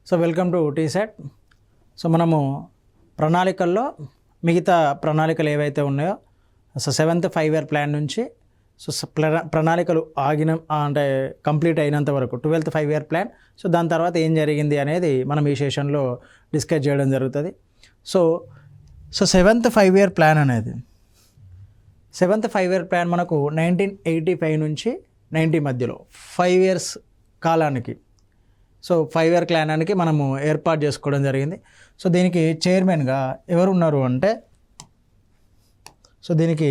So welcome to TSAT. So మనము ప్రణాళికల్లో మిగతా ప్రణాళికలు ఏవైతే ఉన్నాయో సో 7th 5 year ప్లాన్ నుంచి సో ప్రణాళికలు అంటే కంప్లీట్ అయినంత వరకు 12th 5 year ప్లాన్, సో దాని తర్వాత ఏం జరిగింది అనేది మనం ఈ సెషన్లో డిస్కస్ చేయడం జరుగుతుంది. సో 7th 5 year ప్లాన్ అనేది 7th 5 year ప్లాన్ మనకు 1985 నుంచి 90 మధ్యలో 5 years కాలానికి సో 5 year ప్లానానికి మనము ఏర్పాటు చేసుకోవడం జరిగింది. సో దీనికి చైర్మన్గా ఎవరు ఉన్నారు అంటే సో దీనికి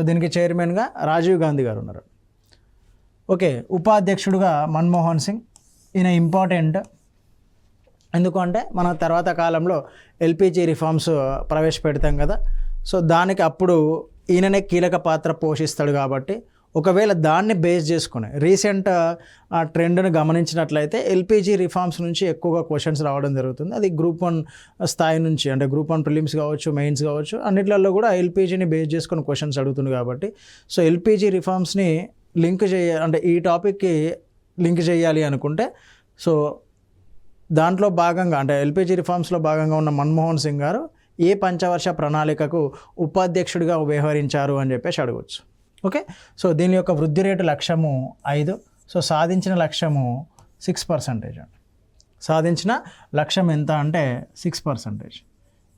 దీనికి చైర్మన్గా రాజీవ్ గాంధీ గారు ఉన్నారు. ఉపాధ్యక్షుడుగా మన్మోహన్ సింగ్. ఈయన ఇంపార్టెంట్ ఎందుకంటే మన తర్వాత కాలంలో ఎల్పిజి రిఫార్మ్స్ ప్రవేశపెడతాం కదా, సో దానికి అప్పుడు ఈయననే కీలక పాత్ర పోషిస్తాడు. కాబట్టి ఒకవేళ దాన్ని బేస్ చేసుకుని రీసెంట్ ట్రెండ్ను గమనించినట్లయితే ఎల్పిజి రిఫార్మ్స్ నుంచి ఎక్కువగా క్వశ్చన్స్ రావడం జరుగుతుంది. అది గ్రూప్ 1 స్థాయి నుంచి, అంటే గ్రూప్ 1 ప్రిలిమ్స్ కావచ్చు, మెయిన్స్ కావచ్చు, అన్నిట్లలో కూడా ఎల్పిజిని బేస్ చేసుకుని క్వశ్చన్స్ అడుగుతుంది. కాబట్టి సో ఎల్పిజి రిఫార్మ్స్ని అంటే ఈ టాపిక్కి లింక్ చేయాలి అనుకుంటే సో దాంట్లో భాగంగా, అంటే ఎల్పిజి రిఫార్మ్స్లో భాగంగా ఉన్న మన్మోహన్ సింగ్ గారు ఏ పంచవర్ష ప్రణాళికకు ఉపాధ్యక్షుడిగా వ్యవహరించారు అని చెప్పేసి అడగవచ్చు. సో దీని యొక్క వృద్ధి రేటు లక్ష్యము 5. సో సాధించిన లక్ష్యము 6%. సాధించిన లక్ష్యం ఎంత అంటే 6%.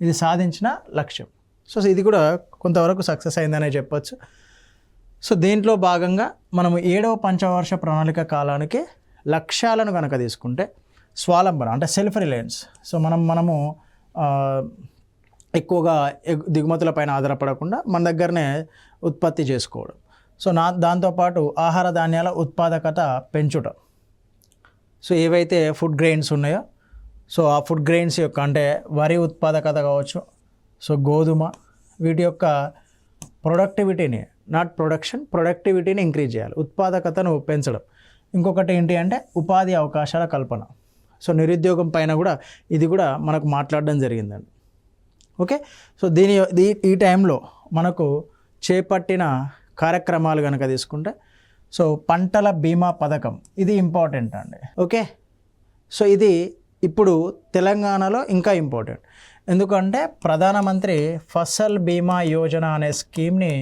ఇది సాధించిన లక్ష్యం. సో ఇది కూడా కొంతవరకు సక్సెస్ అయిందనే చెప్పచ్చు. సో దీంట్లో భాగంగా మనము 7వ పంచవర్ష ప్రణాళిక కాలానికి లక్ష్యాలను కనుక తీసుకుంటే స్వావలంబన అంటే సెల్ఫ్ రిలయన్స్. సో మనము ఎక్కువగా దిగుమతులపైన ఆధారపడకుండా మన దగ్గరనే ఉత్పత్తి చేసుకోవడం. సో దాంతోపాటు ఆహార ధాన్యాల ఉత్పాదకత పెంచుట. సో ఏవైతే ఫుడ్ గ్రెయిన్స్ ఉన్నాయో సో ఆ ఫుడ్ గ్రెయిన్స్ యొక్క అంటే వరి ఉత్పాదకత కావచ్చు, సో గోధుమ, వీటి యొక్క ప్రొడక్టివిటీని, నాట్ ప్రొడక్టివిటీని ఇంక్రీజ్ చేయాలి, ఉత్పాదకతను పెంచడం. ఇంకొకటి ఏంటి అంటే ఉపాధి అవకాశాల కల్పన. సో నిరుద్యోగం పైన కూడా ఇది కూడా మనకు మాట్లాడడం జరిగిందండి. సో ఈ టైంలో మనకు చేపట్టిన కార్యక్రమాలు కనుక తీసుకుంటే సో పంటల బీమా పథకం, ఇది ఇంపార్టెంట్ అండి. సో ఇది ఇప్పుడు తెలంగాణలో ఇంకా ఇంపార్టెంట్. ఎందుకంటే ప్రధానమంత్రి ఫసల్ బీమా యోజన అనే స్కీమ్ని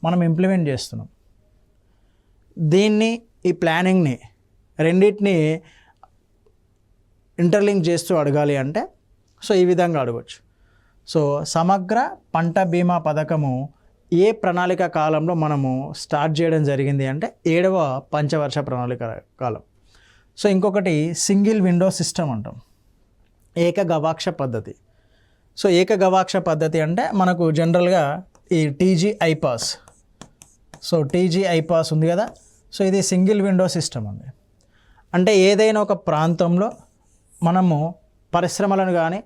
మనం ఇంప్లిమెంట్ చేస్తున్నాం. ఈ ప్లానింగ్ని రెండింటిని ఇంటర్లింక్ చేస్తూ అడగాలి అంటే సో ఈ విధంగా అడగవచ్చు. సో సమగ్ర పంట బీమా పథకము ఏ ప్రణాళిక కాలంలో మనము స్టార్ట్ చేయడం జరిగింది అంటే 7వ పంచవర్ష ప్రణాళిక కాలం. సో ఇంకొకటి సింగిల్ విండో సిస్టమ్ అంటాం, ఏకగవాక్ష పద్ధతి. సో ఏకగవాక్ష పద్ధతి అంటే మనకు జనరల్గా ఈ TG iPASS. So TG iPASS ఉంది కదా, సో ఇది సింగిల్ విండో సిస్టమ్ అండి. అంటే ఏదైనా ఒక ప్రాంతంలో మనము పరిశ్రమలను కానీ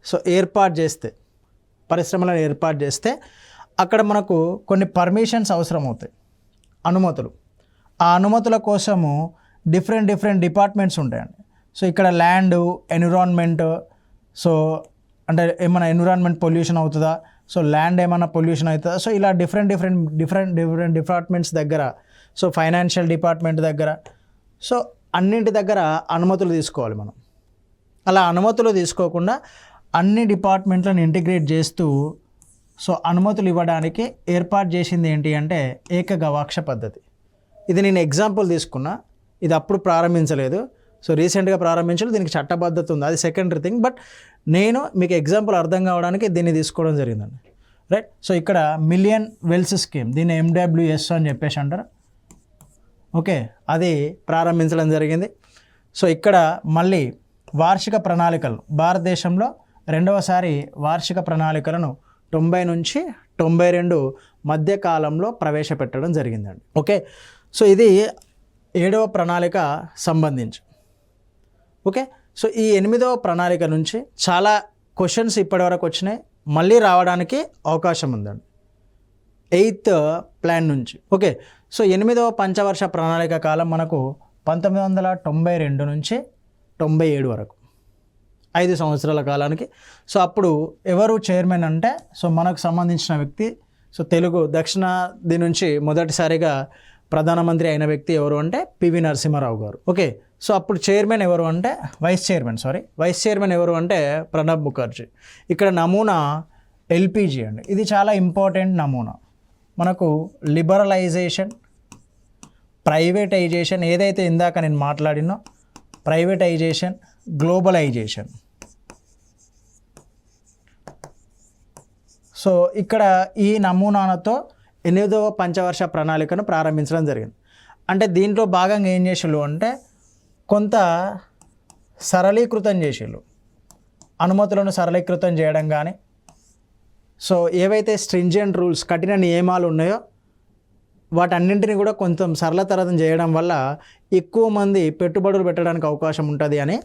సో పరిశ్రమలను ఏర్పాటు చేస్తే అక్కడ మనకు కొన్ని పర్మిషన్స్ అవసరం అవుతాయి, అనుమతులు. ఆ అనుమతుల కోసము డిఫరెంట్ డిపార్ట్మెంట్స్ ఉంటాయండి. సో ఇక్కడ ల్యాండ్, ఎన్విరాన్మెంట్, సో అంటే ఏమైనా ఎన్విరాన్మెంట్ పొల్యూషన్ అవుతుందా, సో ల్యాండ్ ఏమైనా పొల్యూషన్ అవుతుందా, సో ఇలా డిఫరెంట్ డిపార్ట్మెంట్స్ దగ్గర, సో ఫైనాన్షియల్ డిపార్ట్మెంట్ దగ్గర, సో అన్నింటి దగ్గర అనుమతులు తీసుకోవాలి మనం. అలా అనుమతులు తీసుకోకుండా అన్ని డిపార్ట్మెంట్లను ఇంటిగ్రేట్ చేస్తూ సో అనుమతులు ఇవ్వడానికి ఏర్పాటు చేసింది ఏంటి అంటే ఏకగవాక్ష పద్ధతి. ఇది నేను ఎగ్జాంపుల్ తీసుకున్నా, ఇది అప్పుడు ప్రారంభించలేదు, సో రీసెంట్గా ప్రారంభించలేదు. దీనికి చట్టబద్ధత ఉంది, అది సెకండరీ థింగ్. బట్ నేను మీకు ఎగ్జాంపుల్ అర్థం కావడానికి దీన్ని తీసుకోవడం జరిగిందండి. రైట్. సో ఇక్కడ మిలియన్ వెల్స్ స్కీమ్, దీన్ని MWS అని చెప్పేసి అంటారు. అది ప్రారంభించడం జరిగింది. సో ఇక్కడ మళ్ళీ వార్షిక ప్రణాళికలు, భారతదేశంలో 2వసారి వార్షిక ప్రణాళికలను 90 నుంచి 92 మధ్య కాలంలో ప్రవేశపెట్టడం జరిగిందండి. సో ఇది 7వ ప్రణాళిక సంబంధించి. సో ఈ 8వ ప్రణాళిక నుంచి చాలా క్వశ్చన్స్ ఇప్పటివరకు వచ్చినాయి, మళ్ళీ రావడానికి అవకాశం ఉందండి 8th ప్లాన్ నుంచి. సో 8వ పంచవర్ష ప్రణాళిక కాలం మనకు 1992 నుంచి 97 వరకు 5 సంవత్సరాల కాలానికి. సో అప్పుడు ఎవరు చైర్మన్ అంటే సో మనకు సంబంధించిన వ్యక్తి సో తెలుగు దక్షిణాది నుంచి మొదటిసారిగా ప్రధానమంత్రి అయిన వ్యక్తి ఎవరు అంటే పివి నరసింహారావు గారు. ఓకే, సో అప్పుడు చైర్మన్ ఎవరు అంటే వైస్ చైర్మన్ ఎవరు అంటే ప్రణబ్ ముఖర్జీ. ఇక్కడ నమూనా ఎల్పిజి అండి. ఇది చాలా ఇంపార్టెంట్ నమూనా. మనకు లిబరలైజేషన్, ప్రైవేటైజేషన్, ఏదైతే ఇందాక నేను మాట్లాడినో ప్రైవేటైజేషన్, గ్లోబలైజేషన్. సో ఇక్కడ ఈ నమూనాలతో 8వ పంచవర్ష ప్రణాళికను ప్రారంభించడం జరిగింది. అంటే దీంట్లో భాగంగా ఏం చేసిళ్ళు అంటే కొంత సరళీకృతం చేసిళ్ళు, అనుమతులను సరళీకృతం చేయడం కానీ, సో ఏవైతే స్ట్రింజెంట్ రూల్స్, కఠిన నియమాలు ఉన్నాయో వాటన్నింటినీ కూడా కొంచెం సరళతరం చేయడం వల్ల ఎక్కువ మంది పెట్టుబడులు పెట్టడానికి అవకాశం ఉంటుంది అని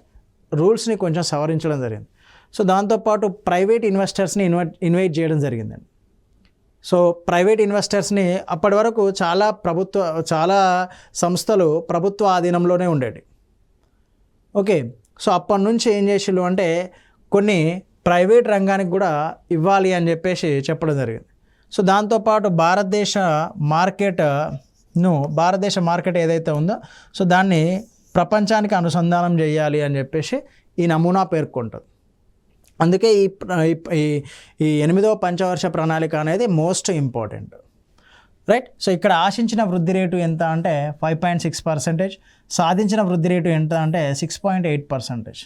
రూల్స్ని కొంచెం సవరించడం జరిగింది. సో దాంతోపాటు ప్రైవేట్ ఇన్వెస్టర్స్ని ఇన్వైట్ చేయడం జరిగిందండి. సో ప్రైవేట్ ఇన్వెస్టర్స్ని అప్పటి వరకు చాలా సంస్థలు ప్రభుత్వ ఆధీనంలోనే ఉండేవి. ఓకే, సో అప్పటి నుంచి ఏం చేసిళ్ళు అంటే కొన్ని ప్రైవేట్ రంగానికి కూడా ఇవ్వాలి అని చెప్పేసి చెప్పడం జరిగింది. సో దాంతోపాటు భారతదేశ మార్కెట్ ఏదైతే ఉందో సో దాన్ని ప్రపంచానికి అనుసంధానం చేయాలి అని చెప్పేసి ఈ నమూనా పేర్కొంటుంది. అందుకే ఈ 8వ పంచవర్ష ప్రణాళిక అనేది మోస్ట్ ఇంపార్టెంట్, రైట్. సో ఇక్కడ ఆశించిన వృద్ధి రేటు ఎంత అంటే 5.6%, సాధించిన వృద్ధి రేటు ఎంత అంటే 6.8%.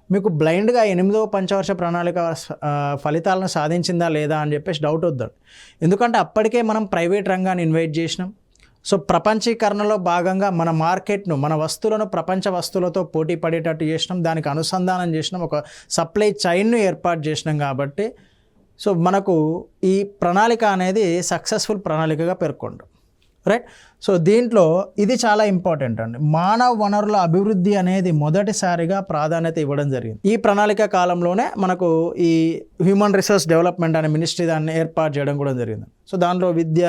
మీకు బ్లైండ్గా 8వ పంచవర్ష ప్రణాళిక ఫలితాలను సాధించిందా లేదా అని చెప్పేసి డౌట్ వద్దండి. ఎందుకంటే అప్పటికే మనం ప్రైవేట్ రంగాన్ని ఇన్వైట్ చేసినాం. సో ప్రపంచీకరణలో భాగంగా మన మార్కెట్ను, మన వస్తువులను ప్రపంచ వస్తువులతో పోటీ పడేటట్టు చేసినాం, దానికి అనుసంధానం చేసినాం, ఒక సప్లై చైన్ను ఏర్పాటు చేసినాం. కాబట్టి సో మనకు ఈ ప్రణాళిక అనేది సక్సెస్ఫుల్ ప్రణాళికగా పేర్కొంటాం, రైట్. సో దీంట్లో ఇది చాలా ఇంపార్టెంట్ అండి. మానవ వనరుల అభివృద్ధి అనేది మొదటిసారిగా ప్రాధాన్యత ఇవ్వడం జరిగింది. ఈ ప్రణాళిక కాలంలోనే మనకు ఈ హ్యూమన్ రిసోర్స్ డెవలప్మెంట్ అనే మినిస్ట్రీ దాన్ని ఏర్పాటు చేయడం కూడా జరిగింది. సో దాంట్లో విద్య,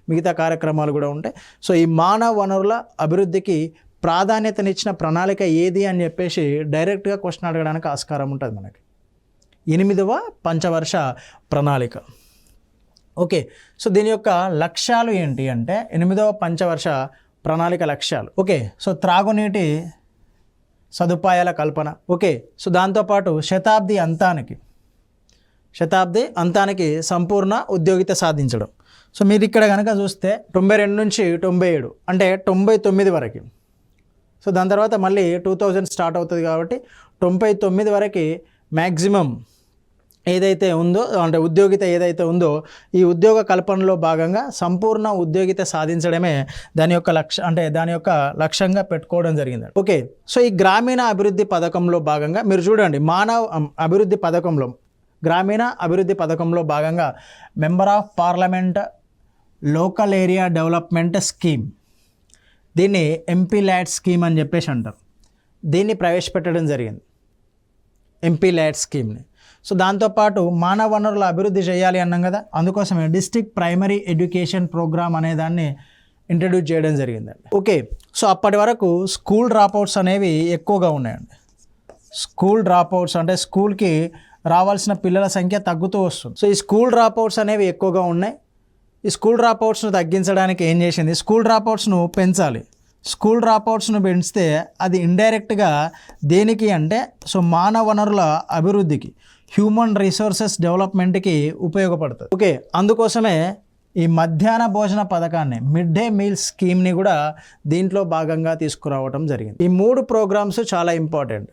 మిగతా కార్యక్రమాలు కూడా ఉంటాయి. సో ఈ మానవ వనరుల అభివృద్ధికి ప్రాధాన్యతనిచ్చిన ప్రణాళిక ఏది అని చెప్పేసి డైరెక్ట్గా క్వశ్చన్ అడగడానికి ఆస్కారం ఉంటుంది మనకి. 8వ పంచవర్ష ప్రణాళిక. ఓకే, సో దీని యొక్క లక్ష్యాలు ఏంటి అంటే 8వ పంచవర్ష ప్రణాళిక లక్ష్యాలు. ఓకే, సో త్రాగునీటి సదుపాయాల కల్పన. ఓకే, సో దాంతోపాటు శతాబ్ది అంతానికి సంపూర్ణ ఉద్యోగిత సాధించడం. సో మీరు ఇక్కడ కనుక చూస్తే 92 నుంచి 97 అంటే 99 వరకు. సో దాని తర్వాత మళ్ళీ 2000 స్టార్ట్ అవుతుంది కాబట్టి 99 వరకు మ్యాక్సిమం ఏదైతే ఉందో అంటే ఉద్యోగిత ఏదైతే ఉందో ఈ ఉద్యోగ కల్పనలో భాగంగా సంపూర్ణ ఉద్యోగిత సాధించడమే దాని యొక్క లక్ష్యంగా పెట్టుకోవడం జరిగింది. ఓకే, సో ఈ గ్రామీణ అభివృద్ధి పథకంలో భాగంగా మీరు చూడండి, గ్రామీణ అభివృద్ధి పథకంలో భాగంగా member of parliament local area development scheme, దీన్ని ఎంపీ ల్యాడ్ స్కీమ్ అని చెప్పేసి అంటారు. దీన్ని ప్రవేశపెట్టడం జరిగింది, ఎంపీ ల్యాడ్ స్కీమ్ని. సో దాంతోపాటు మానవ వనరుల అభివృద్ధి చేయాలి అన్నాం కదా, అందుకోసమే డిస్ట్రిక్ట్ ప్రైమరీ ఎడ్యుకేషన్ ప్రోగ్రామ్ అనే దాన్ని ఇంట్రడ్యూస్ చేయడం జరిగిందండి. ఓకే, సో అప్పటి వరకు స్కూల్ డ్రాప్అవుట్స్ అనేవి ఎక్కువగా ఉన్నాయండి. స్కూల్ డ్రాప్అవుట్స్ అంటే స్కూల్కి రావాల్సిన పిల్లల సంఖ్య తగ్గుతూ వస్తుంది. సో ఈ స్కూల్ డ్రాప్అవుట్స్ అనేవి ఎక్కువగా ఉన్నాయి. ఈ స్కూల్ డ్రాప్అవుట్స్ను తగ్గించడానికి ఏం చేసింది, స్కూల్ డ్రాప్అవుట్స్ను పెంచాలి. స్కూల్ డ్రాప్అవుట్స్ను పెంచితే అది ఇండైరెక్ట్గా దేనికి అంటే సో మానవ వనరుల అభివృద్ధికి, హ్యూమన్ రిసోర్సెస్ డెవలప్మెంట్కి ఉపయోగపడుతుంది. ఓకే, అందుకోసమే ఈ మధ్యాహ్న భోజన పథకాన్ని, మిడ్ డే మీల్ స్కీమ్ని కూడా దీంట్లో భాగంగా తీసుకురావడం జరిగింది. ఈ 3 ప్రోగ్రామ్స్ చాలా ఇంపార్టెంట్.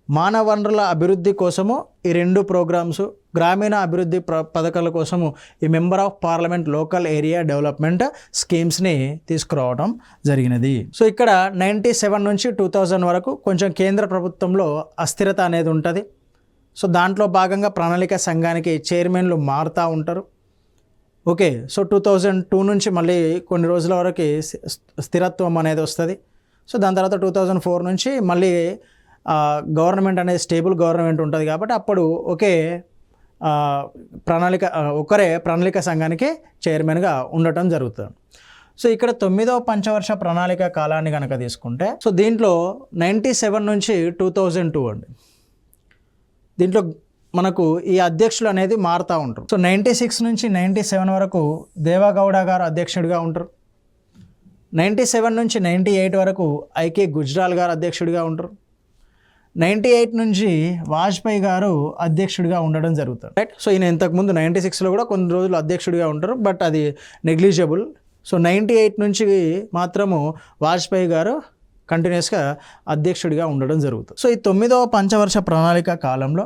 మానవ వనరుల అభివృద్ధి కోసము ఈ 2 ప్రోగ్రామ్స్, గ్రామీణ అభివృద్ధి పథకాల కోసము ఈ member of parliament local area development స్కీమ్స్ని తీసుకురావడం జరిగినది. సో ఇక్కడ 97 నుంచి 2000 వరకు కొంచెం కేంద్ర ప్రభుత్వంలో అస్థిరత అనేది ఉంటుంది. సో దాంట్లో భాగంగా ప్రణాళిక సంఘానికి చైర్మన్లు మారుతూ ఉంటారు. ఓకే, సో 2002 నుంచి మళ్ళీ కొన్ని రోజుల వరకు స్థిరత్వం అనేది వస్తుంది. సో దాని తర్వాత 2004 నుంచి మళ్ళీ గవర్నమెంట్ అనేది స్టేబుల్ గవర్నమెంట్ ఉంటుంది. కాబట్టి అప్పుడు ఒకరే ప్రణాళిక సంఘానికి చైర్మన్గా ఉండటం జరుగుతుంది. సో ఇక్కడ 9వ పంచవర్ష ప్రణాళిక కాలాన్ని కనుక తీసుకుంటే సో దీంట్లో 97 నుంచి 2002 అండి. దీంట్లో మనకు ఈ అధ్యక్షులు అనేది మారుతూ ఉంటారు. సో 96 నుంచి 97 వరకు దేవగౌడ గారు అధ్యక్షుడిగా ఉంటారు. 97 నుంచి 98 వరకు ఐకే గుజ్రాల్ గారు అధ్యక్షుడిగా ఉంటారు. 98 నుంచి వాజ్పేయి గారు అధ్యక్షుడిగా ఉండడం జరుగుతుంది, రైట్. సో ఈయన ఇంతకుముందు 96లో కూడా కొన్ని రోజులు అధ్యక్షుడిగా ఉంటారు, బట్ అది నెగ్లిజిబుల్. సో 98 నుంచి మాత్రము వాజ్పేయి గారు కంటిన్యూస్గా అధ్యక్షుడిగా ఉండడం జరుగుతుంది. సో ఈ 9వ పంచవర్ష ప్రణాళిక కాలంలో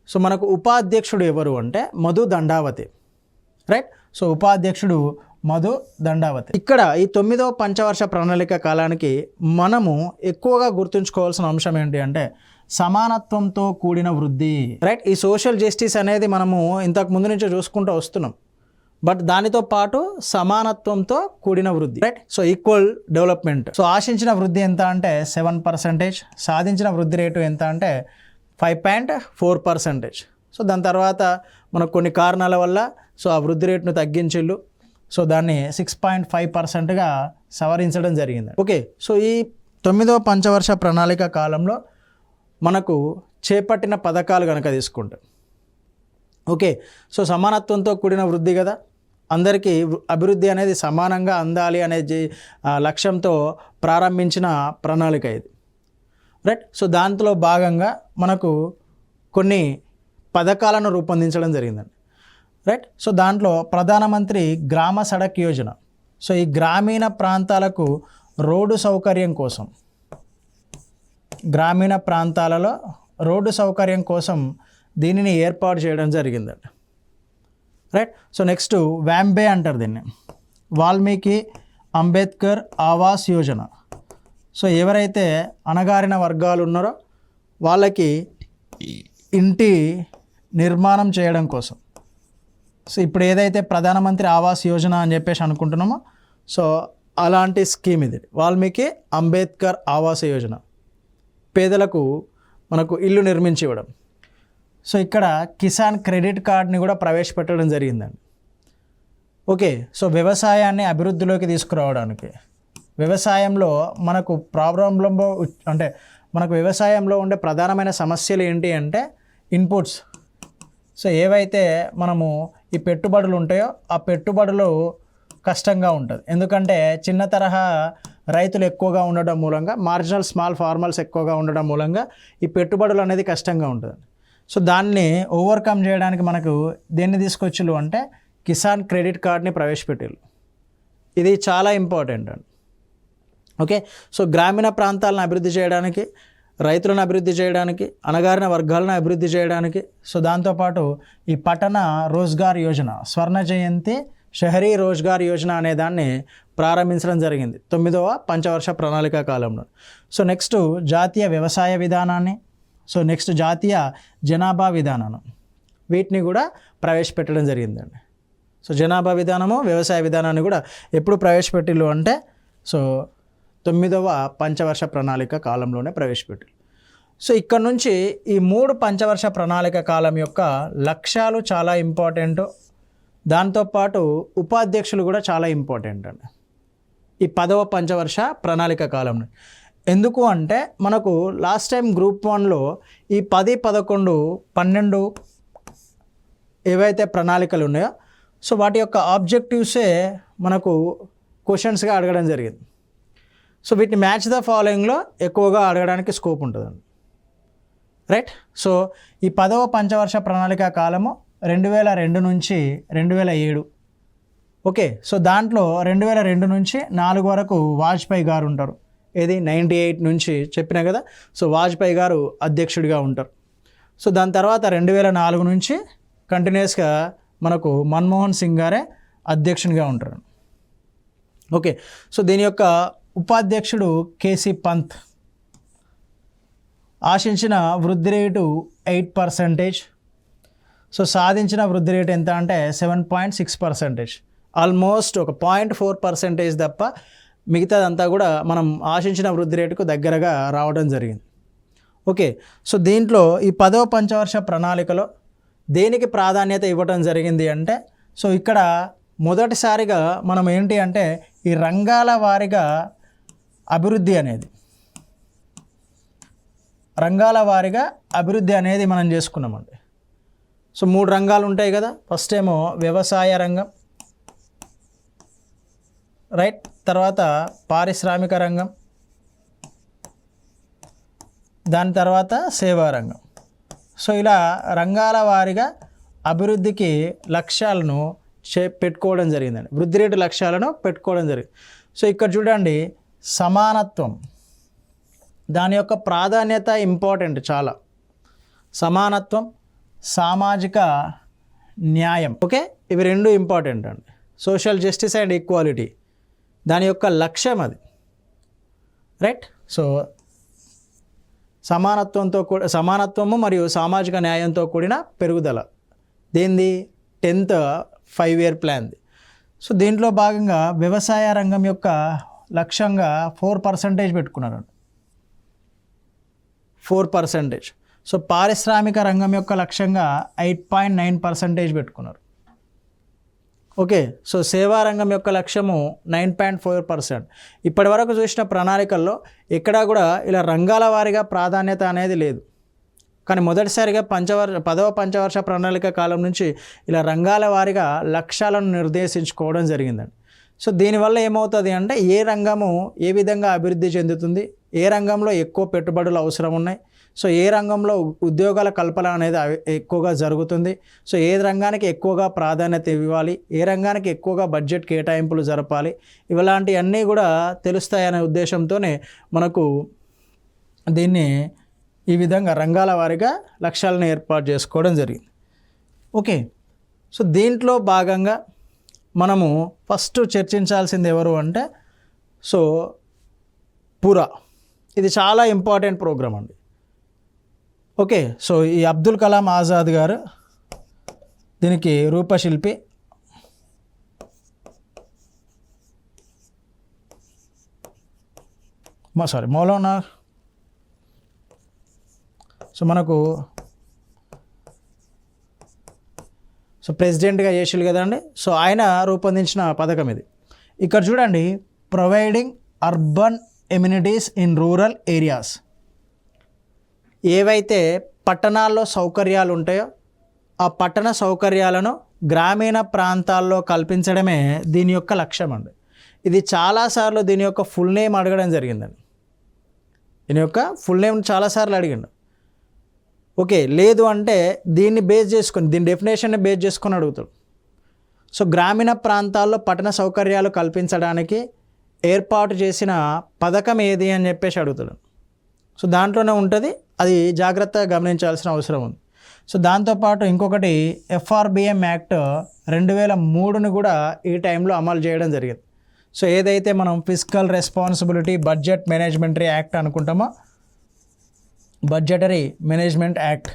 సో మనకు ఉపాధ్యక్షుడు ఎవరు అంటే మధు దండావతి, రైట్. సో ఉపాధ్యక్షుడు మధు దండావతి. ఇక్కడ ఈ 9వ పంచవర్ష ప్రణాళిక కాలానికి మనము ఎక్కువగా గుర్తుంచుకోవాల్సిన అంశం ఏంటి అంటే సమానత్వంతో కూడిన వృద్ధి, రైట్. ఈ సోషల్ జస్టిస్ అనేది మనము ఇంతకు ముందు నుంచి చూసుకుంటూ వస్తున్నాం, బట్ దానితో పాటు సమానత్వంతో కూడిన వృద్ధి, right. So equal development. So ఆశించిన వృద్ధి ఎంత అంటే 7%, సాధించిన వృద్ధి రేటు ఎంత అంటే 5.4%. సో దాని తర్వాత మనకు కొన్ని కారణాల వల్ల సో ఆ వృద్ధి రేటును తగ్గించిళ్ళు. సో దాన్ని 6.5%గా సవరించడం జరిగింది. ఓకే, సో ఈ 9వ పంచవర్ష ప్రణాళిక కాలంలో మనకు చేపట్టిన పథకాలు కనుక తీసుకుంటే, ఓకే, సో సమానత్వంతో కూడిన వృద్ధి కదా, అందరికీ అభివృద్ధి అనేది సమానంగా అందాలి అనే లక్ష్యంతో ప్రారంభించిన ప్రణాళిక ఇది, రైట్. సో దాంట్లో భాగంగా మనకు కొన్ని పథకాలను రూపొందించడం జరిగిందండి, రైట్. సో దాంట్లో ప్రధానమంత్రి గ్రామ సడక్ యోజన, సో ఈ గ్రామీణ ప్రాంతాలకు రోడ్డు సౌకర్యం కోసం, గ్రామీణ ప్రాంతాలలో రోడ్డు సౌకర్యం కోసం దీనిని ఏర్పాటు చేయడం జరిగిందండి, రైట్. సో నెక్స్ట్ వ్యాంబే అంటారు దీన్ని, వాల్మీకి అంబేద్కర్ ఆవాస్ యోజన. సో ఎవరైతే అణగారిన వర్గాలు ఉన్నారో వాళ్ళకి ఇంటి నిర్మాణం చేయడం కోసం, సో ఇప్పుడు ఏదైతే ప్రధానమంత్రి ఆవాస్ యోజన అని చెప్పేసి అనుకుంటున్నామో సో అలాంటి స్కీమ్ ఇది, వాల్మీకి అంబేద్కర్ ఆవాస్ యోజన, పేదలకు మనకు ఇల్లు నిర్మించి ఇవ్వడం. సో ఇక్కడ కిసాన్ క్రెడిట్ కార్డ్ని కూడా ప్రవేశపెట్టడం జరిగిందండి. ఓకే, సో వ్యవసాయాన్ని అభివృద్ధిలోకి తీసుకురావడానికి, వ్యవసాయంలో మనకు ప్రాబ్లంలో అంటే మనకు వ్యవసాయంలో ఉండే ప్రధానమైన సమస్యలు ఏంటి అంటే ఇన్పుట్స్. సో ఏవైతే మనము ఈ పెట్టుబడులు ఉంటాయో ఆ పెట్టుబడులు కష్టంగా ఉంటుంది, ఎందుకంటే చిన్న తరహా రైతులు ఎక్కువగా ఉండడం మూలంగా, మార్జినల్ స్మాల్ ఫార్మర్స్ ఎక్కువగా ఉండడం మూలంగా ఈ పెట్టుబడులు అనేది కష్టంగా ఉంటుంది. సో దాన్ని ఓవర్కమ్ చేయడానికి మనకు దేన్ని తీసుకొచ్చిళ్ళు అంటే కిసాన్ క్రెడిట్ కార్డ్ని ప్రవేశపెట్టారు. ఇది చాలా ఇంపార్టెంట్ అండి. ఓకే, సో గ్రామీణ ప్రాంతాలను అభివృద్ధి చేయడానికి, రైతులను అభివృద్ధి చేయడానికి, అణగారిన వర్గాలను అభివృద్ధి చేయడానికి, సో దాంతోపాటు ఈ పట్టణ రోజ్గార్ యోజన, స్వర్ణ జయంతి షహరీ రోజ్గార్ యోజన అనే దాన్ని ప్రారంభించడం జరిగింది 9వ పంచవర్ష ప్రణాళిక కాలంలో. సో నెక్స్ట్ జాతీయ వ్యవసాయ విధానాన్ని, సో నెక్స్ట్ జాతీయ జనాభా విధానాన్ని, వీటిని కూడా ప్రవేశపెట్టడం జరిగిందండి. సో జనాభా విధానము, వ్యవసాయ విధానాన్ని కూడా ఎప్పుడు ప్రవేశపెట్టిల్లు అంటే సో 9వ పంచవర్ష ప్రణాళిక కాలంలోనే ప్రవేశపెట్టారు. సో ఇక్కడ నుంచి ఈ 3 పంచవర్ష ప్రణాళిక కాలం యొక్క లక్ష్యాలు చాలా ఇంపార్టెంట్, దాంతోపాటు ఉపాధ్యక్షులు కూడా చాలా ఇంపార్టెంట్ అండి ఈ 10వ పంచవర్ష ప్రణాళిక కాలంలో. ఎందుకు అంటే మనకు లాస్ట్ టైం గ్రూప్ 1లో ఈ 10, 11, 12 ఏవైతే ప్రణాళికలు ఉన్నాయో సో వాటి యొక్క ఆబ్జెక్టివ్సే మనకు క్వశ్చన్స్గా అడగడం జరిగింది. సో వీటిని మ్యాచ్ ద ఫాలోయింగ్లో ఎక్కువగా అడగడానికి స్కోప్ ఉంటుందండి, రైట్. సో ఈ 10వ పంచవర్ష ప్రణాళిక కాలము 2002 నుంచి 2007. ఓకే, సో దాంట్లో 2002 నుంచి 4 వరకు వాజ్పేయి గారు ఉంటారు. ఏది 98 నుంచి చెప్పినా కదా, సో వాజ్పేయి గారు అధ్యక్షుడిగా ఉంటారు. సో దాని తర్వాత 2004 నుంచి కంటిన్యూస్గా మనకు మన్మోహన్ సింగ్ గారే అధ్యక్షునిగా ఉంటారు. ఓకే, సో దీని యొక్క ఉపాధ్యక్షుడు కేసీ పంత్. ఆశించిన వృద్ధి రేటు 8%. సో సాధించిన వృద్ధి రేటు ఎంత అంటే 7.6%. ఆల్మోస్ట్ ఒక 0.4% తప్ప మిగతాదంతా కూడా మనం ఆశించిన వృద్ధి రేటుకు దగ్గరగా రావడం జరిగింది. ఓకే, సో దీంట్లో ఈ 10వ పంచవర్ష ప్రణాళికలో దేనికి ప్రాధాన్యత ఇవ్వడం జరిగింది అంటే సో ఇక్కడ మొదటిసారిగా మనం ఏంటి అంటే ఈ రంగాల వారీగా అభివృద్ధి అనేది, రంగాల వారీగా అభివృద్ధి అనేది మనం చేసుకున్నామండి. సో 3 రంగాలు ఉంటాయి కదా. ఫస్ట్ ఏమో వ్యవసాయ రంగం, రైట్, తర్వాత పారిశ్రామిక రంగం, దాని తర్వాత సేవా రంగం. సో ఇలా రంగాల వారీగా అభివృద్ధికి లక్ష్యాలను పెట్టుకోవడం జరిగిందండి, వృద్ధి రేటు లక్ష్యాలను పెట్టుకోవడం జరిగింది. సో ఇక్కడ చూడండి, సమానత్వం, దాని యొక్క ప్రాధాన్యత ఇంపార్టెంట్ చాలా. సమానత్వం, సామాజిక న్యాయం, ఓకే, ఇవి 2 ఇంపార్టెంట్ అండి. సోషల్ జస్టిస్ అండ్ ఈక్వాలిటీ దాని యొక్క లక్ష్యం అది, రైట్. సో సమానత్వము మరియు సామాజిక న్యాయంతో కూడిన పెరుగుదల, దేంది 10th 5-year ప్లాన్ది. సో దీంట్లో భాగంగా వ్యవసాయ రంగం యొక్క లక్ష్యంగా 4% పెట్టుకున్నారు, 4%. సో పారిశ్రామిక రంగం యొక్క లక్ష్యంగా 8.9% పెట్టుకున్నారు, ఓకే. సో సేవా రంగం యొక్క లక్ష్యము 9.4%. ఇప్పటి వరకు చూసిన ప్రణాళికల్లో ఎక్కడా కూడా ఇలా రంగాల వారీగా ప్రాధాన్యత అనేది లేదు. కానీ మొదటిసారిగా 10వ పంచవర్ష ప్రణాళిక కాలం నుంచి ఇలా రంగాల వారీగా లక్ష్యాలను నిర్దేశించుకోవడం జరిగిందండి. సో దీనివల్ల ఏమవుతుంది అంటే ఏ రంగము ఏ విధంగా అభివృద్ధి చెందుతుంది, ఏ రంగంలో ఎక్కువ పెట్టుబడులు అవసరం ఉన్నాయి, సో ఏ రంగంలో ఉద్యోగాల కల్పన అనేది ఎక్కువగా జరుగుతుంది, సో ఏ రంగానికి ఎక్కువగా ప్రాధాన్యత ఇవ్వాలి, ఏ రంగానికి ఎక్కువగా బడ్జెట్ కేటాయింపులు జరపాలి, ఇలాంటివన్నీ కూడా తెలుస్తాయనే ఉద్దేశంతోనే మనకు దీన్ని ఈ విధంగా రంగాల వారీగా లక్ష్యాలను ఏర్పాటు చేసుకోవడం జరిగింది, ఓకే. సో దీంట్లో భాగంగా మనము ఫస్ట్ చర్చించాల్సింది ఎవరు అంటే సో పురా, ఇది చాలా ఇంపార్టెంట్ ప్రోగ్రామ్ అండి, ఓకే. సో ఈ అబ్దుల్ కలాం ఆజాద్ గారు దీనికి రూపశిల్పి. మౌలానా, సో మనకు సో ప్రెసిడెంట్గా చేసిళ్ళు కదండి. సో ఆయన రూపొందించిన పథకం ఇది. ఇక్కడ చూడండి, providing urban amenities in rural areas, ఏవైతే పట్టణాల్లో సౌకర్యాలు ఉంటాయో ఆ పట్టణ సౌకర్యాలను గ్రామీణ ప్రాంతాల్లో కల్పించడమే దీని యొక్క లక్ష్యం అండి. ఇది చాలాసార్లు దీని యొక్క ఫుల్ నేమ్ అడగడం జరిగిందండి, దీని యొక్క ఫుల్ నేమ్ చాలాసార్లు అడిగిండు, ఓకే. లేదు అంటే దీన్ని బేస్ చేసుకొని, దీని డెఫినేషన్ని బేస్ చేసుకొని అడుగుతాడు. సో గ్రామీణ ప్రాంతాల్లో పట్టణ సౌకర్యాలు కల్పించడానికి ఏర్పాటు చేసిన పథకం ఏది అని చెప్పేసి అడుగుతాడు. సో దాంట్లోనే ఉంటుంది, అది జాగ్రత్తగా గమనించాల్సిన అవసరం ఉంది. సో దాంతోపాటు ఇంకొకటి FRBM యాక్ట్ 2003ను కూడా ఈ టైంలో అమలు చేయడం జరిగింది. సో ఏదైతే మనం ఫిజికల్ రెస్పాన్సిబిలిటీ బడ్జెట్ మేనేజ్మెంటరీ యాక్ట్ అనుకుంటామో, బడ్జెటరీ మేనేజ్మెంట్ యాక్ట్,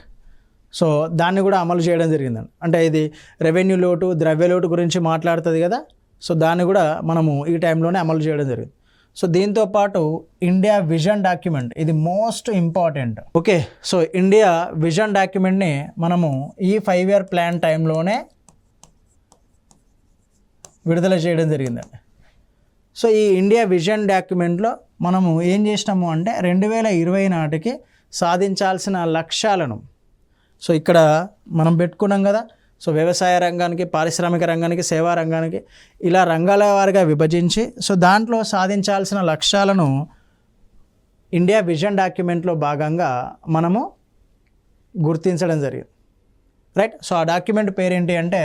సో దాన్ని కూడా అమలు చేయడం జరిగిందండి. అంటే ఇది రెవెన్యూ లోటు, ద్రవ్య లోటు గురించి మాట్లాడుతుంది కదా. సో దాన్ని కూడా మనము ఈ టైంలోనే అమలు చేయడం జరిగింది. సో దీంతోపాటు ఇండియా విజన్ డాక్యుమెంట్, ఇది most important, okay. So India vision డాక్యుమెంట్ని మనము ఈ 5-year ప్లాన్ టైంలోనే విడుదల చేయడం జరిగిందండి. సో ఈ ఇండియా విజన్ డాక్యుమెంట్లో మనము ఏం చేసినాము అంటే 2020 నాటికి సాధించాల్సిన లక్ష్యాలను, సో ఇక్కడ మనం పెట్టుకున్నాం కదా. సో వ్యవసాయ రంగానికి, పారిశ్రామిక రంగానికి, సేవా రంగానికి ఇలా రంగాల వారిగా విభజించి సో దాంట్లో సాధించాల్సిన లక్ష్యాలను ఇండియా విజన్ డాక్యుమెంట్లో భాగంగా మనము గుర్తించడం జరిగింది, రైట్. సో ఆ డాక్యుమెంట్ పేరేంటి అంటే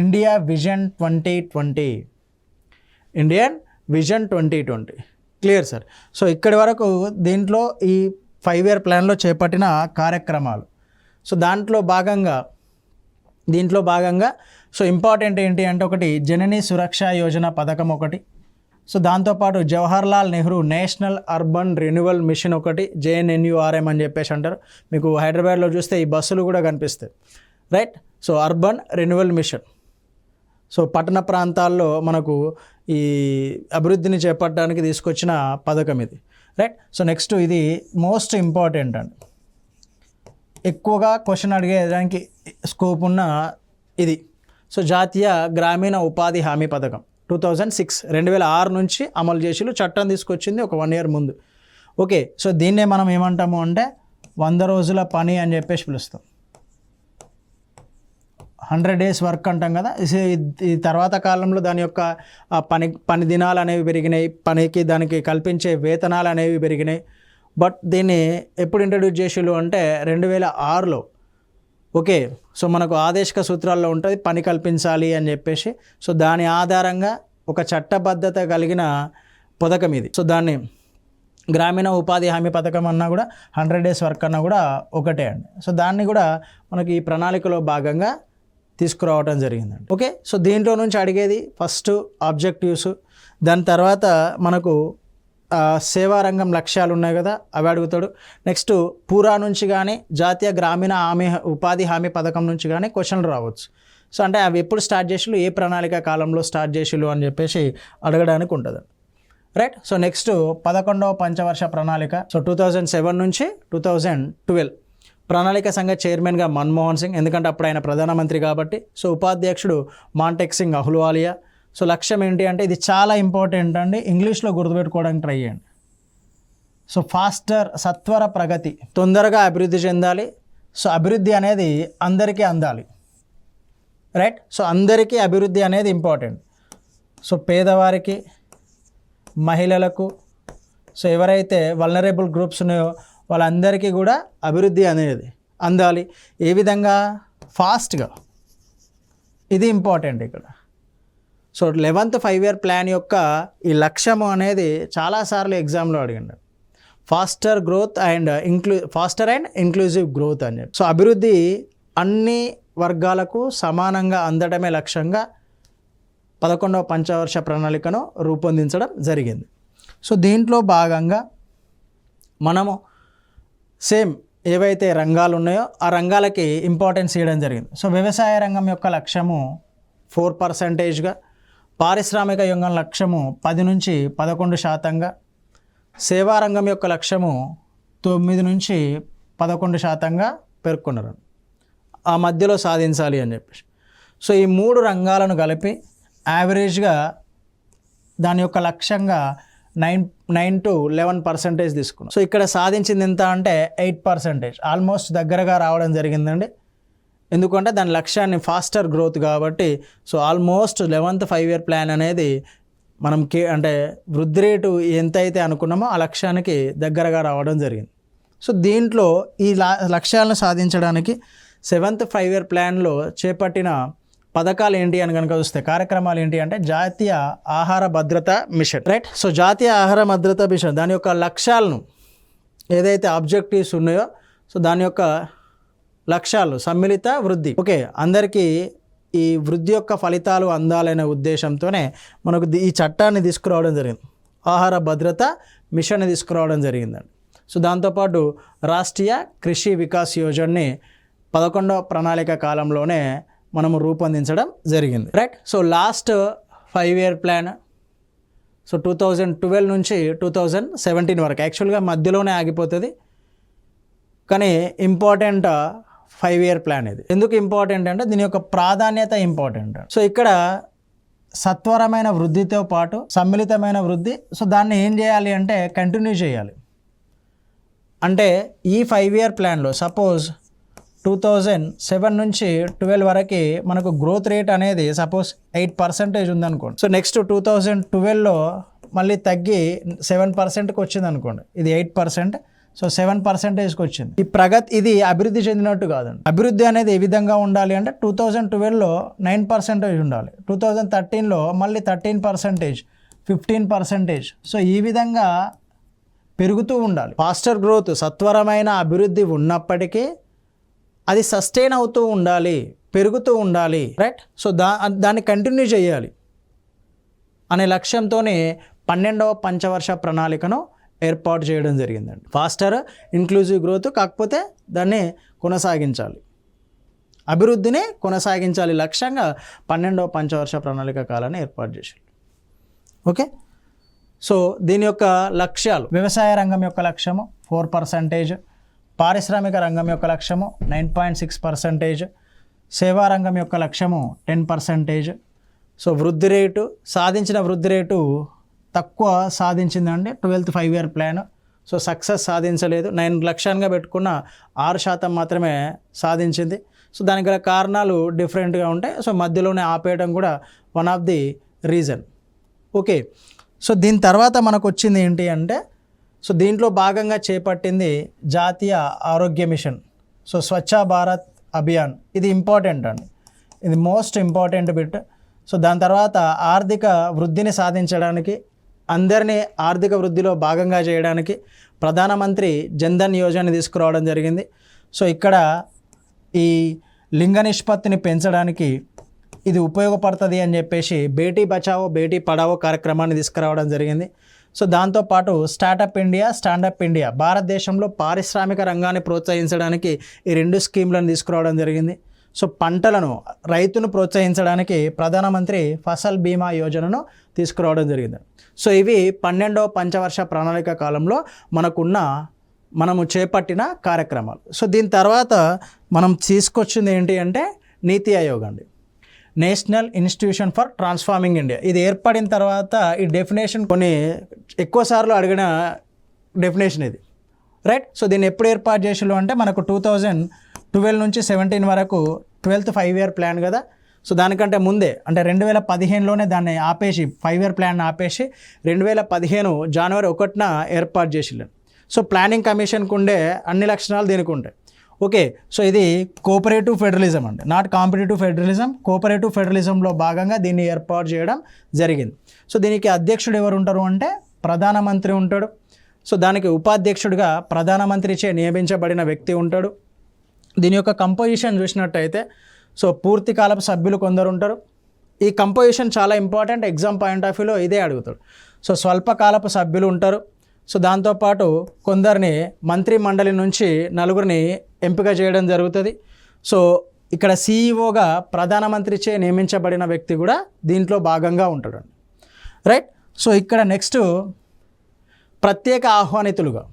India vision 2020, Indian vision 2020, clear sir. So ఇక్కడి వరకు దీంట్లో ఈ 5-year ప్లాన్లో చేపట్టిన కార్యక్రమాలు. సో దీంట్లో భాగంగా సో ఇంపార్టెంట్ ఏంటి అంటే ఒకటి జనని సురక్ష యోజన పథకం ఒకటి, సో దాంతోపాటు Jawaharlal Nehru national urban renewal mission ఒకటి, JNNURM అని చెప్పేసి అంటారు. మీకు హైదరాబాద్లో చూస్తే ఈ బస్సులు కూడా కనిపిస్తాయి, right. So urban renewal mission, so పట్టణ ప్రాంతాల్లో మనకు ఈ అభివృద్ధిని చేపట్టడానికి తీసుకొచ్చిన పథకం ఇది, రైట్. సో నెక్స్ట్ ఇది మోస్ట్ ఇంపార్టెంట్ అండి, ఎక్కువగా క్వశ్చన్ అడిగేదానికి స్కోప్ ఉన్న ఇది. సో జాతీయ గ్రామీణ ఉపాధి హామీ పథకం 2006 నుంచి అమలు చేసి చట్టం తీసుకొచ్చింది ఒక 1 year ముందు, ఓకే. సో దీన్నే మనం ఏమంటాము అంటే 100 రోజుల పని అని చెప్పేసి పిలుస్తాం, 100 days వర్క్ అంటాం కదా. ఈ తర్వాత కాలంలో దాని యొక్క పని దినాలు అనేవి పెరిగినాయి, పనికి దానికి కల్పించే వేతనాలు అనేవి పెరిగినాయి. బట్ దీన్ని ఎప్పుడు ఇంట్రడ్యూస్ చేసిళ్ళు అంటే 2006లో. ఓకే, సో మనకు ఆదేశిక సూత్రాల్లో ఉంటుంది పని కల్పించాలి అని చెప్పేసి. సో దాని ఆధారంగా ఒక చట్టబద్ధత కలిగిన పథకం ఇది. సో దాన్ని గ్రామీణ ఉపాధి హామీ పథకం అన్నా కూడా 100 days వర్క్ అన్నా కూడా ఒకటే అండి. సో దాన్ని కూడా మనకి ఈ ప్రణాళికలో భాగంగా తీసుకురావడం జరిగిందండి. ఓకే, సో దీంట్లో నుంచి అడిగేది ఫస్ట్ ఆబ్జెక్టివ్స్, దాని తర్వాత మనకు సేవా రంగం లక్ష్యాలు ఉన్నాయి కదా, అవి అడుగుతాడు. నెక్స్ట్ పూరా నుంచి కానీ జాతీయ గ్రామీణ ఉపాధి హామీ పథకం నుంచి కానీ క్వశ్చన్లు రావచ్చు. సో అంటే అవి ఎప్పుడు స్టార్ట్ చేసిళ్ళు, ఏ ప్రణాళిక కాలంలో స్టార్ట్ చేసిళ్ళు అని చెప్పేసి అడగడానికి ఉంటుంది. రైట్. సో నెక్స్ట్ 11వ పంచవర్ష ప్రణాళిక. సో 2007 నుంచి 2012 ప్రణాళిక సంఘ చైర్మన్గా మన్మోహన్ సింగ్, ఎందుకంటే అప్పుడు ఆయన ప్రధానమంత్రి కాబట్టి. సో ఉపాధ్యక్షుడు మాంటెక్ సింగ్ అహ్లూవాలియా. సో లక్ష్యం ఏంటి అంటే ఇది చాలా ఇంపార్టెంట్ అండి, ఇంగ్లీష్లో గుర్తుపెట్టుకోవడానికి ట్రై చేయండి. సో ఫాస్టర్, సత్వర ప్రగతి, తొందరగా అభివృద్ధి చెందాలి. సో అభివృద్ధి అనేది అందరికీ అందాలి. రైట్. సో అందరికీ అభివృద్ధి అనేది ఇంపార్టెంట్. సో పేదవారికి, మహిళలకు, సో ఎవరైతే వల్నరబుల్ గ్రూప్స్ ఉన్నాయో వాళ్ళందరికీ కూడా అభివృద్ధి అనేది అందాలి. ఏ విధంగా? ఫాస్ట్గా. ఇది ఇంపార్టెంట్ ఇక్కడ. సో 11th 5-year ప్లాన్ యొక్క ఈ లక్ష్యము అనేది చాలాసార్లు ఎగ్జామ్లో అడిగిండు. ఫాస్టర్ అండ్ ఇంక్లూజివ్ గ్రోత్ అని చెప్పి. సో అభివృద్ధి అన్ని వర్గాలకు సమానంగా అందడమే లక్ష్యంగా 11వ పంచవర్ష ప్రణాళికను రూపొందించడం జరిగింది. సో దీంట్లో భాగంగా మనము సేమ్ ఏవైతే రంగాలు ఉన్నాయో ఆ రంగాలకి ఇంపార్టెన్స్ ఇవ్వడం జరిగింది. సో వ్యవసాయ రంగం యొక్క లక్ష్యము 4%గా, పారిశ్రామిక రంగం లక్ష్యము 10 నుంచి 11%గా, సేవా రంగం యొక్క లక్ష్యము 9 నుంచి 11%గా పేర్కొన్నారు. ఆ మధ్యలో సాధించాలి అని చెప్పేసి. సో ఈ 3 రంగాలను కలిపి యావరేజ్గా దాని యొక్క లక్ష్యంగా 9 to 11% తీసుకున్నాం. సో ఇక్కడ సాధించింది ఎంత అంటే 8%, ఆల్మోస్ట్ దగ్గరగా రావడం జరిగిందండి. ఎందుకంటే దాని లక్ష్యాన్ని ఫాస్టర్ గ్రోత్ కాబట్టి. So almost 11th 5-year plan అనేది మనం అంటే వృద్ధి రేటు ఎంతైతే అనుకున్నామో ఆ లక్ష్యానికి దగ్గరగా రావడం జరిగింది. సో దీంట్లో ఈ లక్ష్యాలను సాధించడానికి 7th 5-year ప్లాన్లో చేపట్టిన పథకాలు ఏంటి అని కనుక చూస్తే, కార్యక్రమాలు ఏంటి అంటే జాతీయ ఆహార భద్రత మిషన్. రైట్. సో జాతీయ ఆహార భద్రత మిషన్ దాని యొక్క లక్ష్యాలను ఏదైతే ఆబ్జెక్టివ్స్ ఉన్నాయో సో దాని యొక్క లక్ష్యాలు సమ్మిళిత వృద్ధి. ఓకే, అందరికీ ఈ వృద్ధి యొక్క ఫలితాలు అందాలనే ఉద్దేశంతోనే మనకు ఈ చట్టాన్ని తీసుకురావడం జరిగింది. ఆహార భద్రత మిషన్ని తీసుకురావడం జరిగిందండి. సో దాంతోపాటు రాష్ట్రీయ కృషి వికాస్ యోజనని 11వ ప్రణాళిక కాలంలోనే మనము రూపొందించడం జరిగింది. Right. So last 5-year plan so 2012 నుంచి 2017 వరకు యాక్చువల్గా మధ్యలోనే ఆగిపోతుంది, కానీ ఇంపార్టెంట్ 5-year ప్లాన్ ఇది. ఎందుకు ఇంపార్టెంట్ అంటే దీని యొక్క ప్రాధాన్యత ఇంపార్టెంట్. సో ఇక్కడ సత్వరమైన వృద్ధితో పాటు సమ్మిళితమైన వృద్ధి. సో దాన్ని ఏం చేయాలి అంటే కంటిన్యూ చేయాలి. అంటే ఈ 5-year ప్లాన్లో సపోజ్ 2007 నుంచి 12 వరకు మనకు గ్రోత్ రేట్ అనేది సపోజ్ 8% ఉందనుకోండి. సో నెక్స్ట్ 2012లో మళ్ళీ తగ్గి 7%కి వచ్చింది అనుకోండి. ఇది 8%, సో 7%కి వచ్చింది. ఈ ప్రగతి ఇది అభివృద్ధి చెందినట్టు కాదండి. అభివృద్ధి అనేది ఏ విధంగా ఉండాలి అంటే 2012లో 9% ఉండాలి, 2013లో మళ్ళీ 13%, 15%. సో ఈ విధంగా పెరుగుతూ ఉండాలి. ఫాస్టర్ గ్రోత్, సత్వరమైన అభివృద్ధి ఉన్నప్పటికీ అది సస్టైన్ అవుతూ ఉండాలి, పెరుగుతూ ఉండాలి. రైట్. సో దాన్ని కంటిన్యూ చేయాలి అనే లక్ష్యంతోనే 12వ పంచవర్ష ప్రణాళికను ఏర్పాటు చేయడం జరిగిందండి. ఫాస్టర్ ఇంక్లూజివ్ గ్రోత్, కాకపోతే దాన్ని కొనసాగించాలి, అభివృద్ధిని కొనసాగించాలి లక్ష్యంగా 12వ పంచవర్ష ప్రణాళిక కాలాన్ని ఏర్పాటు చేశారు. ఓకే. సో దీని యొక్క లక్ష్యాలు: వ్యవసాయ రంగం యొక్క లక్ష్యము 4%, పారిశ్రామిక రంగం యొక్క లక్ష్యము 9.6%, సేవా రంగం యొక్క లక్ష్యము 10%. సో వృద్ధి రేటు, సాధించిన వృద్ధి రేటు తక్కువ సాధించిందండి 12th 5-year plan. So success సాధించలేదు. 9 లక్ష్యంగా పెట్టుకున్న 6% మాత్రమే సాధించింది. సో దానికి గల కారణాలు డిఫరెంట్గా ఉంటాయి. సో మధ్యలోనే ఆపేయడం కూడా one of the reason. Okay, so దీని తర్వాత మనకు వచ్చింది ఏంటి అంటే, సో దీంట్లో భాగంగా చేపట్టింది జాతీయ ఆరోగ్య మిషన్. సో స్వచ్ఛ భారత్ అభియాన్, ఇది ఇంపార్టెంట్ అండి, ఇది మోస్ట్ ఇంపార్టెంట్ బిట్. సో దాని తర్వాత ఆర్థిక వృద్ధిని సాధించడానికి, అందరినీ ఆర్థిక వృద్ధిలో భాగంగా చేయడానికి ప్రధానమంత్రి జన్ధన్ యోజనని తీసుకురావడం జరిగింది. సో ఇక్కడ ఈ లింగ నిష్పత్తిని పెంచడానికి ఇది ఉపయోగపడుతుంది అని చెప్పేసి బేటీ బచావో బేటీ పడావో కార్యక్రమాన్ని తీసుకురావడం జరిగింది. సో దాంతోపాటు స్టార్టప్ ఇండియా, స్టాండప్ ఇండియా, భారతదేశంలో పారిశ్రామిక రంగాన్ని ప్రోత్సహించడానికి ఈ 2 స్కీమ్లను తీసుకురావడం జరిగింది. సో పంటలను, రైతును ప్రోత్సహించడానికి ప్రధానమంత్రి ఫసల్ బీమా యోజనను తీసుకురావడం జరిగింది. సో ఇవి 12వ పంచవర్ష ప్రణాళిక కాలంలో మనము చేపట్టిన కార్యక్రమాలు. సో దీని తర్వాత మనం తీసుకొచ్చింది ఏంటి అంటే నీతి ఆయోగ్ అండి, national institution for transforming India. ఇది ఏర్పడిన తర్వాత ఈ డెఫినేషన్ కొన్ని ఎక్కువసార్లు అడిగిన డెఫినేషన్ ఇది, రైట్. సో దీన్ని ఎప్పుడు ఏర్పాటు చేసిళ్ళు అంటే మనకు 2012 నుంచి 17 వరకు 12th 5-year ప్లాన్ కదా. సో దానికంటే ముందే అంటే 2015లోనే దాన్ని ఆపేసి 5-year ప్లాన్ ఆపేసి 2015 జనవరి 1న ఏర్పాటు చేసిళ్ళు. సో ప్లానింగ్ కమిషన్కు ఉండే అన్ని లక్షణాలు దీనికి ఉంటాయి. ఓకే, సో ఇది కోఆపరేటివ్ ఫెడరలిజం అండి, నాట్ కాంపిటేటివ్ ఫెడరలిజం. కోఆపరేటివ్ ఫెడరలిజంలో భాగంగా దీన్ని ఏర్పాటు చేయడం జరిగింది. సో దీనికి అధ్యక్షుడు ఎవరు ఉంటారు అంటే ప్రధానమంత్రి ఉంటాడు. సో దానికి ఉపాధ్యక్షుడిగా ప్రధానమంత్రిచే నియమించబడిన వ్యక్తి ఉంటాడు. దీని యొక్క కంపోజిషన్ చూసినట్టయితే సో పూర్తి కాలపు సభ్యులు కొందరు ఉంటారు. ఈ కంపోజిషన్ చాలా ఇంపార్టెంట్, ఎగ్జామ్ పాయింట్ ఆఫ్ వ్యూలో ఇదే అడుగుతాడు. సో స్వల్పకాలపు సభ్యులు ఉంటారు. సో దాంతోపాటు కొందరిని మంత్రి మండలి నుంచి 4గురిని ఎంపిక చేయడం జరుగుతుంది. సో ఇక్కడ సీఈఓగా ప్రధానమంత్రిచే నియమించబడిన వ్యక్తి కూడా దీంట్లో భాగంగా ఉంటాడు, రైట్. సో ఇక్కడ నెక్స్ట్ ప్రత్యేక ఆహ్వానితులుగా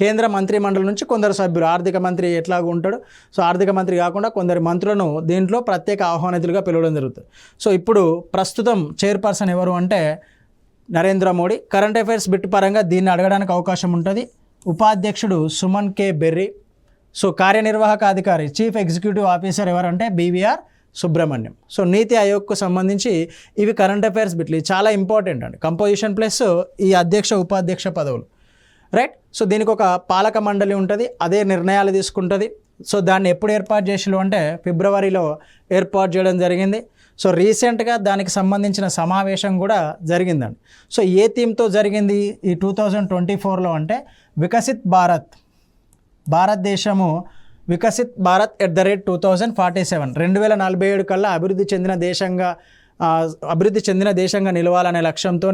కేంద్ర మంత్రి మండలి నుంచి కొందరు సభ్యులు, ఆర్థిక మంత్రి ఎట్లాగూ ఉంటాడు. సో ఆర్థిక మంత్రి కాకుండా కొందరు మంత్రులను దీంట్లో ప్రత్యేక ఆహ్వానితులుగా పిలవడం జరుగుతుంది. సో ఇప్పుడు ప్రస్తుతం చైర్పర్సన్ ఎవరు అంటే Narendra Modi. Current affairs bit పరంగా దీన్ని అడగడానికి అవకాశం ఉంటుంది. ఉపాధ్యక్షుడు సుమన్ కే బెర్రీ. సో కార్యనిర్వాహక అధికారి చీఫ్ ఎగ్జిక్యూటివ్ ఆఫీసర్ ఎవరంటే బీవీఆర్ సుబ్రహ్మణ్యం. సో నీతి ఆయోగ్కు సంబంధించి ఇవి కరెంట్ అఫైర్స్ బిట్లు, చాలా ఇంపార్టెంట్ అండి. కంపోజిషన్ ప్లస్ ఈ అధ్యక్ష ఉపాధ్యక్ష పదవులు, రైట్. సో దీనికి ఒక పాలక మండలి ఉంటుంది, అదే నిర్ణయాలు తీసుకుంటుంది. సో దాన్ని ఎప్పుడు ఏర్పాటు చేసిళ్ళు అంటే ఫిబ్రవరిలో ఏర్పాటు చేయడం జరిగింది. సో రీసెంట్గా దానికి సంబంధించిన సమావేశం కూడా జరిగిందండి. సో ఏ థీమ్తో జరిగింది ఈ 2024లో అంటే వికసిత్ భారత్, భారతదేశము వికసిత్ భారత్ @2047, 2047 కల్లా అభివృద్ధి చెందిన దేశంగా నిలవాలనే లక్ష్యంతో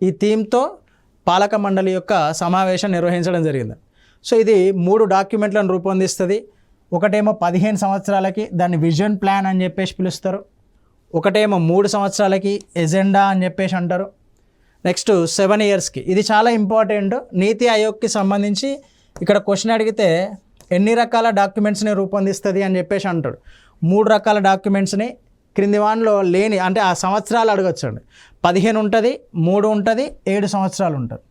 ఈ థీమ్తో పాలక మండలి యొక్క సమావేశం నిర్వహించడం జరిగింది. సో ఇది 3 డాక్యుమెంట్లను రూపొందిస్తుంది. ఒకటేమో 15 సంవత్సరాలకి దాన్ని విజన్ ప్లాన్ అని చెప్పేసి పిలుస్తారు. ఒకటేమో 3 సంవత్సరాలకి ఎజెండా అని చెప్పేసి అంటారు. నెక్స్ట్ 7 ఇయర్స్కి. ఇది చాలా ఇంపార్టెంట్. నీతి ఆయోగ్కి సంబంధించి ఇక్కడ క్వశ్చన్ అడిగితే ఎన్ని రకాల డాక్యుమెంట్స్ని రూపొందిస్తుంది అని చెప్పేసి అంటాడు. 3 రకాల డాక్యుమెంట్స్ని క్రింది వాన్లో లేని అంటే ఆ సంవత్సరాలు అడగచ్చు అండి. 15 ఉంటుంది, 3 ఉంటుంది, 7 సంవత్సరాలు ఉంటుంది.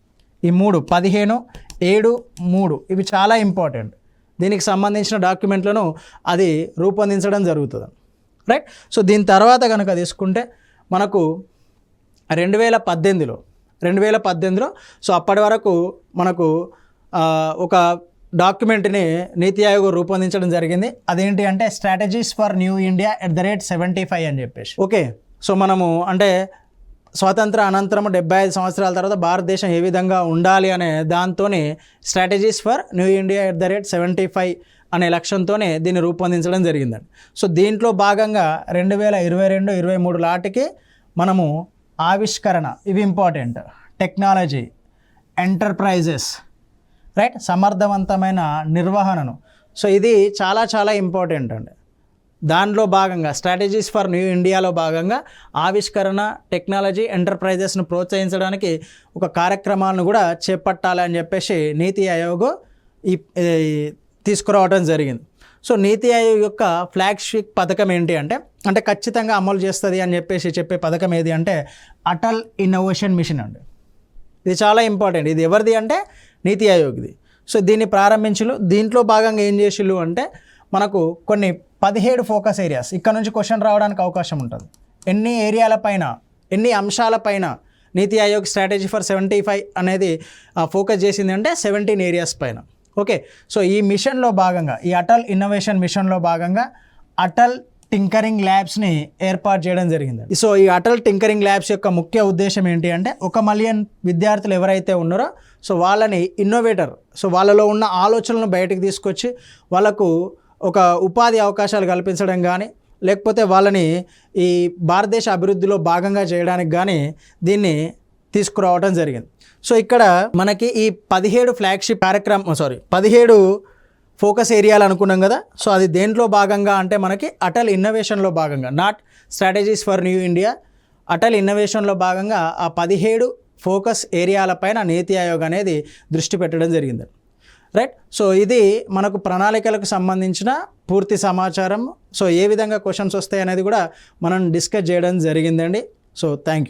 ఈ 3, 15, 7, 3 ఇవి చాలా ఇంపార్టెంట్. దీనికి సంబంధించిన డాక్యుమెంట్లను అది రూపొందించడం జరుగుతుంది, రైట్. సో దీని తర్వాత కనుక తీసుకుంటే మనకు 2018లో సో అప్పటి వరకు మనకు ఒక డాక్యుమెంట్ని నీతి ఆయోగ్ రూపొందించడం జరిగింది. అదేంటి అంటే స్ట్రాటజీస్ ఫర్ న్యూ ఇండియా @75 అని చెప్పేసి. ఓకే, సో మనము అంటే స్వాతంత్ర అనంతరం 75 సంవత్సరాల తర్వాత భారతదేశం ఏ విధంగా ఉండాలి అనే దాంతోనే స్ట్రాటజీస్ ఫర్ న్యూ ఇండియా @75 అనే లక్ష్యంతోనే దీన్ని రూపొందించడం జరిగిందండి. సో దీంట్లో భాగంగా 2022-23 నాటికి మనము ఆవిష్కరణ, ఇవి ఇంపార్టెంట్, టెక్నాలజీ, ఎంటర్ప్రైజెస్, రైట్, సమర్థవంతమైన నిర్వహణను. సో ఇది చాలా చాలా ఇంపార్టెంట్ అండి. దానిలో భాగంగా స్ట్రాటజీస్ ఫర్ న్యూ ఇండియాలో భాగంగా ఆవిష్కరణ, టెక్నాలజీ, ఎంటర్ప్రైజెస్ను ప్రోత్సహించడానికి ఒక కార్యక్రమాలను కూడా చేపట్టాలి అని చెప్పేసి నీతి ఆయోగ్ తీసుకురావడం జరిగింది. సో నీతి ఆయోగ్ యొక్క ఫ్లాగ్షిప్ పథకం ఏంటి అంటే ఖచ్చితంగా అమలు చేస్తుంది అని చెప్పేసి చెప్పే పథకం ఏది అంటే అటల్ ఇన్నోవేషన్ మిషన్ అండి. ఇది చాలా ఇంపార్టెంట్. ఇది ఎవరిది అంటే నీతి ఆయోగ్ది. సో దీన్ని ప్రారంభించు. దీంట్లో భాగంగా ఏం చేసిళ్ళు అంటే మనకు కొన్ని 17 ఫోకస్ ఏరియాస్, ఇక్కడ నుంచి క్వశ్చన్ రావడానికి అవకాశం ఉంటుంది. ఎన్ని ఏరియాలపైన, ఎన్ని అంశాలపైన నీతి ఆయోగ్ స్ట్రాటజీ ఫర్ 75 అనేది ఫోకస్ చేసింది అంటే 17 ఏరియాస్ పైన. ఓకే, సో ఈ మిషన్లో భాగంగా, ఈ అటల్ ఇన్నోవేషన్ మిషన్లో భాగంగా అటల్ టింకరింగ్ ల్యాబ్స్ని ఏర్పాటు చేయడం జరిగింది. సో ఈ అటల్ టింకరింగ్ ల్యాబ్స్ యొక్క ముఖ్య ఉద్దేశం ఏంటి అంటే 1 మిలియన్ విద్యార్థులు ఎవరైతే ఉన్నారో సో వాళ్ళని ఇన్నోవేటర్, సో వాళ్ళలో ఉన్న ఆలోచనలను బయటకు తీసుకొచ్చి వాళ్ళకు ఒక ఉపాధి అవకాశాలు కల్పించడం కానీ, లేకపోతే వాళ్ళని ఈ భారతదేశ అభివృద్ధిలో భాగంగా చేయడానికి కానీ దీన్ని తీసుకురావడం జరిగింది. సో ఇక్కడ మనకి ఈ 17 ఫ్లాగ్షిప్ కార్యక్రమం 17 ఫోకస్ ఏరియాలు అనుకున్నాం కదా. సో అది దేంట్లో భాగంగా అంటే మనకి అటల్ ఇన్నోవేషన్లో భాగంగా, not strategies for new India, Atal ఇన్నోవేషన్లో భాగంగా ఆ 17 ఫోకస్ ఏరియాలపైన నీతి ఆయోగ్ అనేది దృష్టి పెట్టడం జరిగింది. రైట్, సో ఇది మనకు ప్రణాళికలకు సంబంధించిన పూర్తి సమాచారం. సో ఏ విధంగా క్వశ్చన్స్ వస్తాయి అనేది కూడా మనం డిస్కస్ చేయడం జరిగిందండి. So thank you.